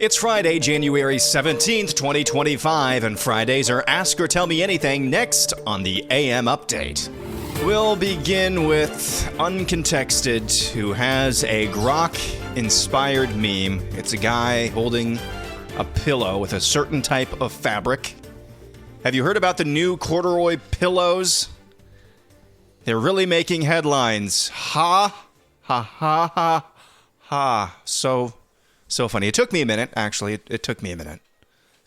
It's Friday, January 17th, 2025, and Fridays are Ask or Tell Me Anything next on the AM Update. We'll begin with Uncontexted, who has a Grok-inspired meme. It's a guy holding a pillow with a certain type of fabric. Have you heard about the new corduroy pillows? They're really making headlines. Ha, ha, ha, ha, ha. So funny. It took me a minute, actually. It took me a minute.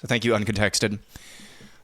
So thank you, Uncontexted.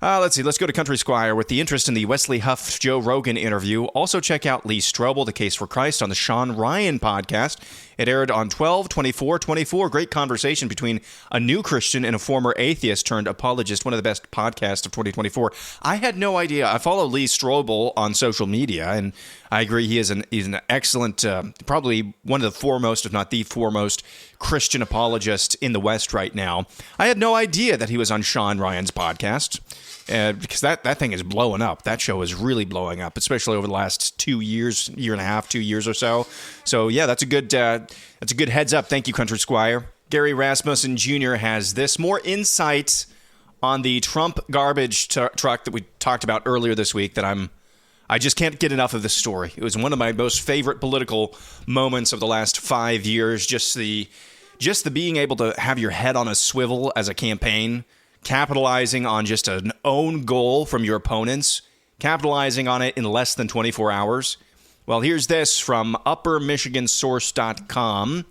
Let's see. Let's go to Country Squire with the interest in the Wesley Huff Joe Rogan interview. Also check out Lee Strobel, The Case for Christ, on the Sean Ryan podcast. It aired on 12/24/24. Great conversation between a new Christian and a former atheist turned apologist. One of the best podcasts of 2024. I had no idea. I follow Lee Strobel on social media, and I agree he's an excellent, probably one of the foremost, if not the foremost, Christian apologist in the West right now. I had no idea that he was on Sean Ryan's podcast. Because that thing is blowing up. That show is really blowing up, especially over the last 2 years, year and a half, 2 years or so. So yeah, that's a good heads up. Thank you, Country Squire. Gary Rasmussen Jr. has this more insight on the Trump garbage truck that we talked about earlier this week. I just can't get enough of this story. It was one of my most favorite political moments of the last 5 years. Just the being able to have your head on a swivel as a campaign. Capitalizing on just an own goal from your opponents, capitalizing on it in less than 24 hours. Well, here's this from UpperMichiganSource.com.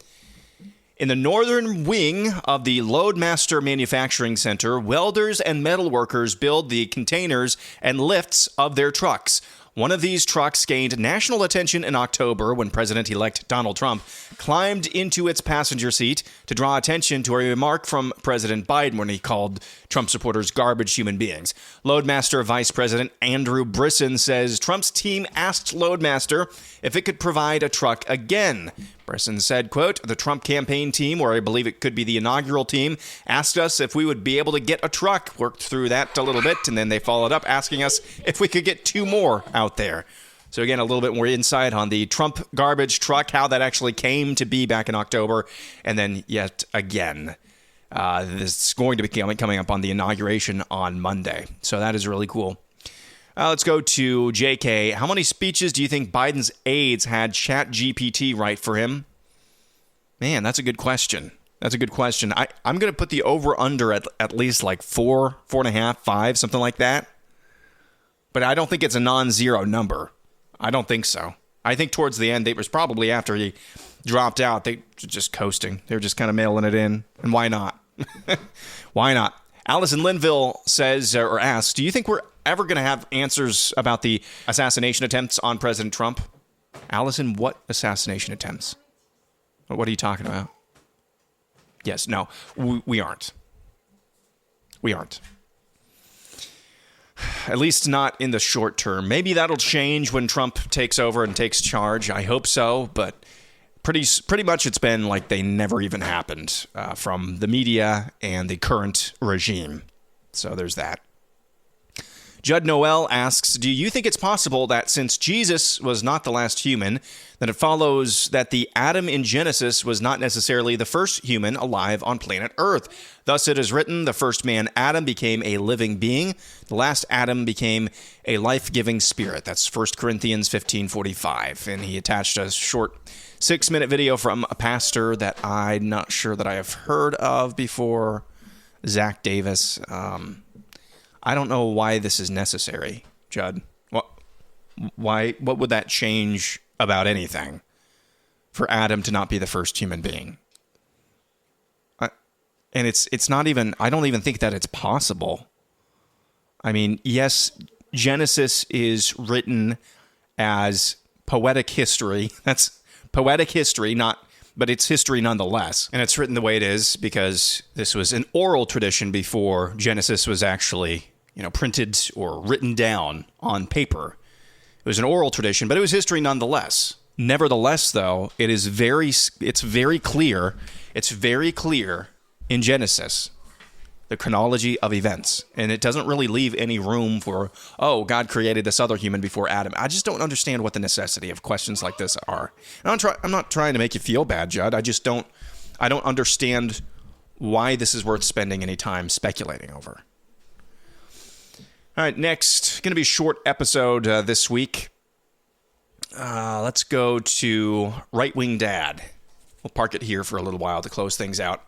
In the northern wing of the Loadmaster Manufacturing Center, welders and metalworkers build the containers and lifts of their trucks. One of these trucks gained national attention in October when President-elect Donald Trump climbed into its passenger seat to draw attention to a remark from President Biden when he called Trump supporters garbage human beings. Loadmaster Vice President Andrew Brisson says Trump's team asked Loadmaster if it could provide a truck again. Brisson said, quote, "The Trump campaign team, or I believe it could be the inaugural team, asked us if we would be able to get a truck." Worked through that a little bit, and then they followed up asking us if we could get 2 more out there. So again, a little bit more insight on the Trump garbage truck, how that actually came to be back in October, and then yet again, this is going to be coming up on the inauguration on Monday. So that is really cool. Let's go to JK. How many speeches do you think Biden's aides had ChatGPT write for him? Man, that's a good question. I'm going to put the over-under at least like 4, 4.5, 5, something like that. But I don't think it's a non-zero number. I don't think so. I think towards the end, it was probably after he dropped out, they were just coasting. They were just kind of mailing it in. And why not? Why not? Allison Linville says, or asks, do you think we're ever going to have answers about the assassination attempts on President Trump? Allison, what assassination attempts? What are you talking about? Yes, no, we aren't. We aren't. At least not in the short term. Maybe that'll change when Trump takes over and takes charge. I hope so, but pretty much it's been like they never even happened from the media and the current regime. So there's that. Judd Noel asks, do you think it's possible that since Jesus was not the last human, that it follows that the Adam in Genesis was not necessarily the first human alive on planet Earth? Thus it is written, the first man, Adam, became a living being. The last Adam became a life-giving spirit. That's 1 Corinthians 15:45. And he attached a short 6-minute video from a pastor that I'm not sure that I have heard of before, Zach Davis. I don't know why this is necessary, Judd. Why? What would that change about anything for Adam to not be the first human being? And it's not even, I don't even think that it's possible. I mean, yes, Genesis is written as poetic history. That's poetic history, but it's history nonetheless. And it's written the way it is because this was an oral tradition before Genesis was actually, printed or written down on paper. It was an oral tradition, but it was history nonetheless. Nevertheless, though, it's very clear in Genesis, the chronology of events. And it doesn't really leave any room for, God created this other human before Adam. I just don't understand what the necessity of questions like this are. And I'm not trying to make you feel bad, Judd. I don't understand why this is worth spending any time speculating over. All right, next, going to be a short episode this week. Let's go to Right Wing Dad. We'll park it here for a little while to close things out.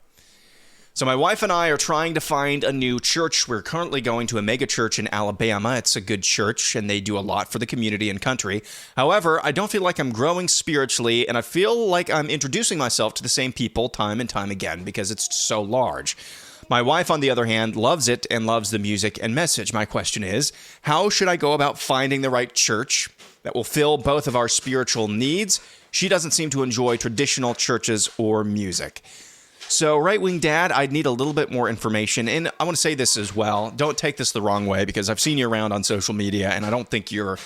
So my wife and I are trying to find a new church. We're currently going to a mega church in Alabama. It's a good church, and they do a lot for the community and country. However, I don't feel like I'm growing spiritually, and I feel like I'm introducing myself to the same people time and time again because it's so large. My wife, on the other hand, loves it and loves the music and message. My question is, how should I go about finding the right church that will fill both of our spiritual needs? She doesn't seem to enjoy traditional churches or music. So, Right Wing Dad, I'd need a little bit more information. And I want to say this as well. Don't take this the wrong way, because I've seen you around on social media, and I don't think you're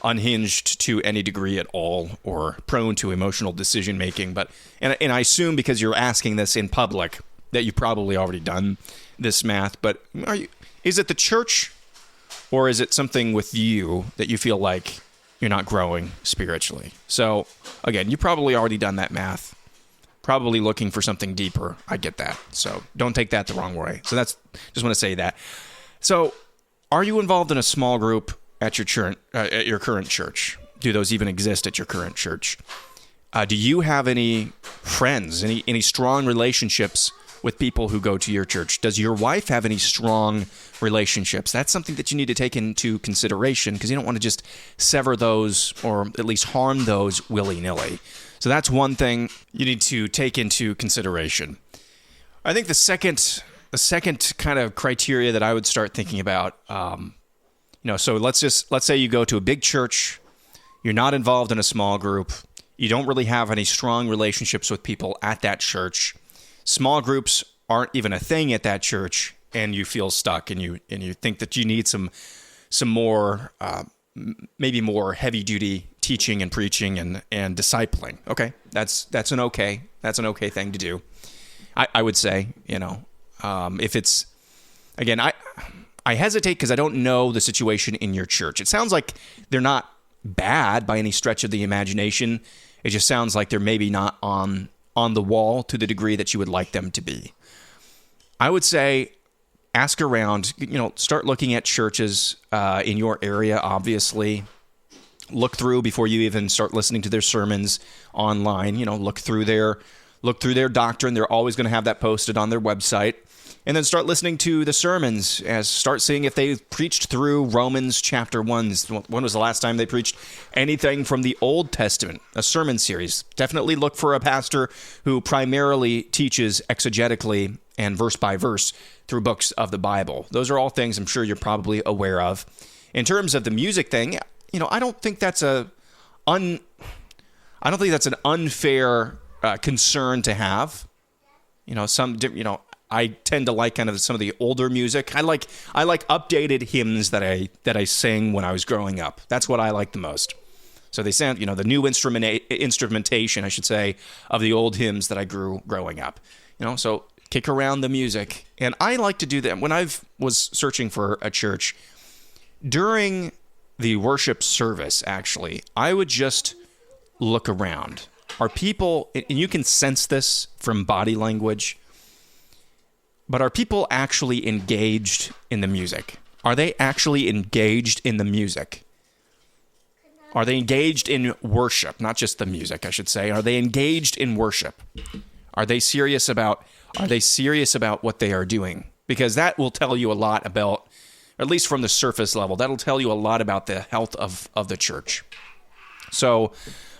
unhinged to any degree at all or prone to emotional decision-making. And I assume because you're asking this in public that you've probably already done this math. But is it the church, or is it something with you that you feel like you're not growing spiritually? So, again, you probably already done that math. Probably looking for something deeper. I get that. So don't take that the wrong way. So just want to say that. So are you involved in a small group at your current church? Do those even exist at your current church? Do you have any friends, any strong relationships with people who go to your church? Does your wife have any strong relationships? That's something that you need to take into consideration, because you don't want to just sever those or at least harm those willy-nilly. So that's one thing you need to take into consideration. I think the second kind of criteria that I would start thinking about, so let's say you go to a big church, you're not involved in a small group, you don't really have any strong relationships with people at that church, small groups aren't even a thing at that church, and you feel stuck, and you think that you need some more, maybe more heavy duty teaching and preaching and discipling. Okay, that's an okay thing to do. I would say, if it's, again, I hesitate because I don't know the situation in your church. It sounds like they're not bad by any stretch of the imagination. It just sounds like they're maybe not on the wall to the degree that you would like them to be. I would say ask around, start looking at churches in your area, obviously. Look through before you even start listening to their sermons online. Look through their doctrine. They're always going to have that posted on their website. And then start listening to the sermons. Start seeing if they've preached through Romans chapter 1. When was the last time they preached anything from the Old Testament, a sermon series? Definitely look for a pastor who primarily teaches exegetically and verse by verse through books of the Bible. Those are all things I'm sure you're probably aware of. In terms of the music thing, I don't think that's an unfair concern to have. I tend to like kind of some of the older music. I like updated hymns that I sang when I was growing up. That's what I like the most. So they sound, the new instrumentation, I should say, of the old hymns that I grew growing up. So kick around the music. And I like to do that when I was searching for a church during the worship service. Actually, I would just look around. Are people, and you can sense this from body language, but are people actually engaged in the music? Are they actually engaged in the music? Are they engaged in worship? Not just the music, I should say. Are they engaged in worship? Are they serious about what they are doing? Because that will tell you a lot about, at least from the surface level, that'll tell you a lot about the health of the church. So,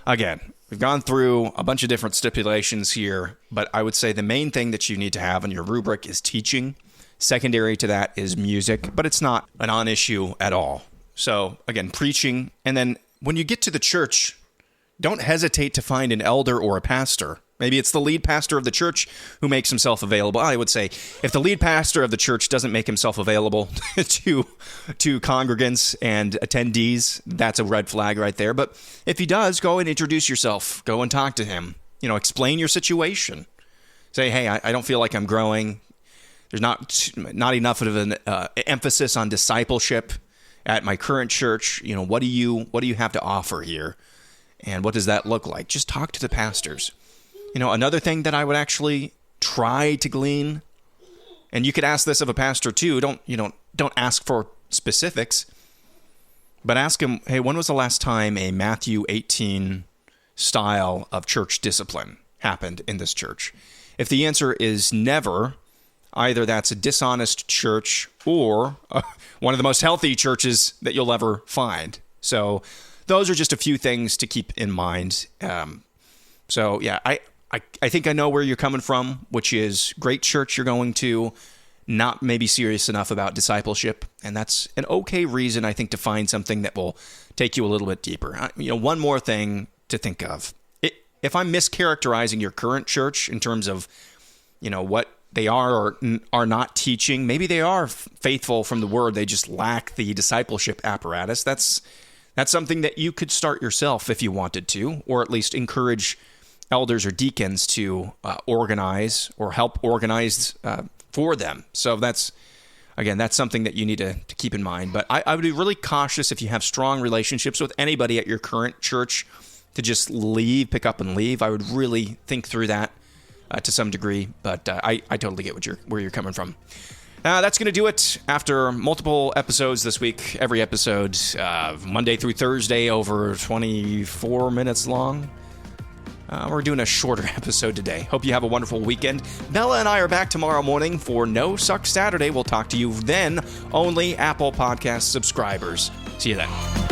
again, we've gone through a bunch of different stipulations here, but I would say the main thing that you need to have in your rubric is teaching. Secondary to that is music, but it's not a non-issue at all. So, again, preaching. And then when you get to the church, don't hesitate to find an elder or a pastor. Maybe it's the lead pastor of the church who makes himself available. I would say if the lead pastor of the church doesn't make himself available to congregants and attendees, that's a red flag right there. But if he does, go and introduce yourself. Go and talk to him. Explain your situation. Say, hey, I don't feel like I'm growing. There's not enough of an emphasis on discipleship at my current church. What do you have to offer here? And what does that look like? Just talk to the pastors. Another thing that I would actually try to glean And you could ask this of a pastor too. Don't ask for specifics, but ask him, hey, when was the last time a Matthew 18 style of church discipline happened in this church? If the answer is never, either that's a dishonest church or one of the most healthy churches that you'll ever find. So those are just a few things to keep in mind. So yeah, I think I know where you're coming from, which is great church you're going to, not maybe serious enough about discipleship. And that's an okay reason, I think, to find something that will take you a little bit deeper. One more thing to think of. If I'm mischaracterizing your current church in terms of, what they are or are not teaching, maybe they are faithful from the word, they just lack the discipleship apparatus. That's something that you could start yourself if you wanted to, or at least encourage elders or deacons to organize or help organize for them. So that's something that you need to keep in mind. But I would be really cautious if you have strong relationships with anybody at your current church to just leave, pick up and leave. I would really think through that to some degree, but I totally get where you're coming from. That's going to do it after multiple episodes this week. Every episode, Monday through Thursday, over 24 minutes long. We're doing a shorter episode today. Hope you have a wonderful weekend. Bella and I are back tomorrow morning for No Suck Saturday. We'll talk to you then, only Apple Podcast subscribers. See you then.